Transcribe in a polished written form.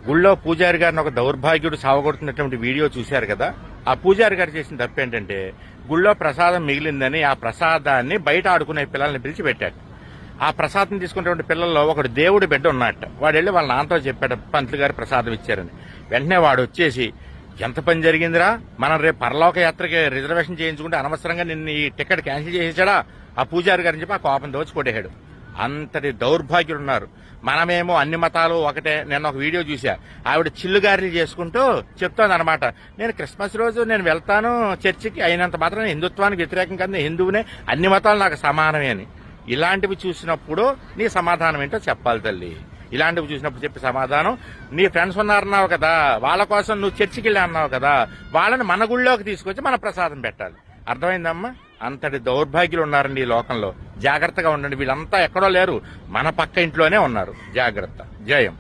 గుళ్ళో పూజారి గారిని ఒక దౌర్భాగ్యుడు సావగొడుతున్నటువంటి వీడియో చూశారు కదా. ఆ పూజారి గారు చేసిన తప్పు ఏంటంటే గుళ్ళో ప్రసాదం మిగిలిందని ఆ ప్రసాదాన్ని బయట ఆడుకునే పిల్లల్ని పిలిచి పెట్టాడు. ఆ ప్రసాదం తీసుకున్నటువంటి పిల్లల్లో ఒకడు దేవుడి బిడ్డ ఉన్నట్ట. వాడు వెళ్ళి వాళ్ళ నాన్నతో చెప్పాడు, పంతులు గారు ప్రసాదం ఇచ్చారని. వెంటనే వాడు వచ్చేసి, ఎంత పని జరిగిందిరా, మనం రేపు పరలోక యాత్రకి రిజర్వేషన్ చేయించుకుంటే అనవసరంగా నిన్ను ఈ టికెట్ క్యాన్సిల్ చేసేసాడా ఆ పూజారి గారిని చెప్పి ఆ కోపం దోచి కొట్టేశాడు. అంతటి దౌర్భాగ్యులు ఉన్నారు. మనమేమో అన్ని మతాలు ఒకటే. నేను ఒక వీడియో చూసా, ఆవిడ చిల్లుగారిలు చేసుకుంటూ చెప్తోంది అనమాట, నేను క్రిస్మస్ రోజు నేను వెళ్తాను చర్చికి, అయినంత మాత్రం హిందుత్వానికి వ్యతిరేకం కాదు, నేను హిందువునే, అన్ని మతాలు నాకు సమానమే అని. ఇలాంటివి చూసినప్పుడు నీ సమాధానం ఏంటో చెప్పాలి తల్లి. ఇలాంటివి చూసినప్పుడు చెప్పే సమాధానం, నీ ఫ్రెండ్స్ ఉన్నారన్నావు కదా, వాళ్ళ కోసం నువ్వు చర్చికి వెళ్ళి అన్నావు కదా, వాళ్ళని మన గుళ్ళోకి తీసుకొచ్చి మన ప్రసాదం పెట్టాలి. అర్థమైందమ్మా? అంతటి దౌర్భాగ్యులు ఉన్నారండి ఈ లోకంలో. జాగ్రత్తగా ఉండండి. వీళ్ళంతా ఎక్కడో లేరు, మన పక్క ఇంట్లోనే ఉన్నారు. జాగ్రత్త. జయం.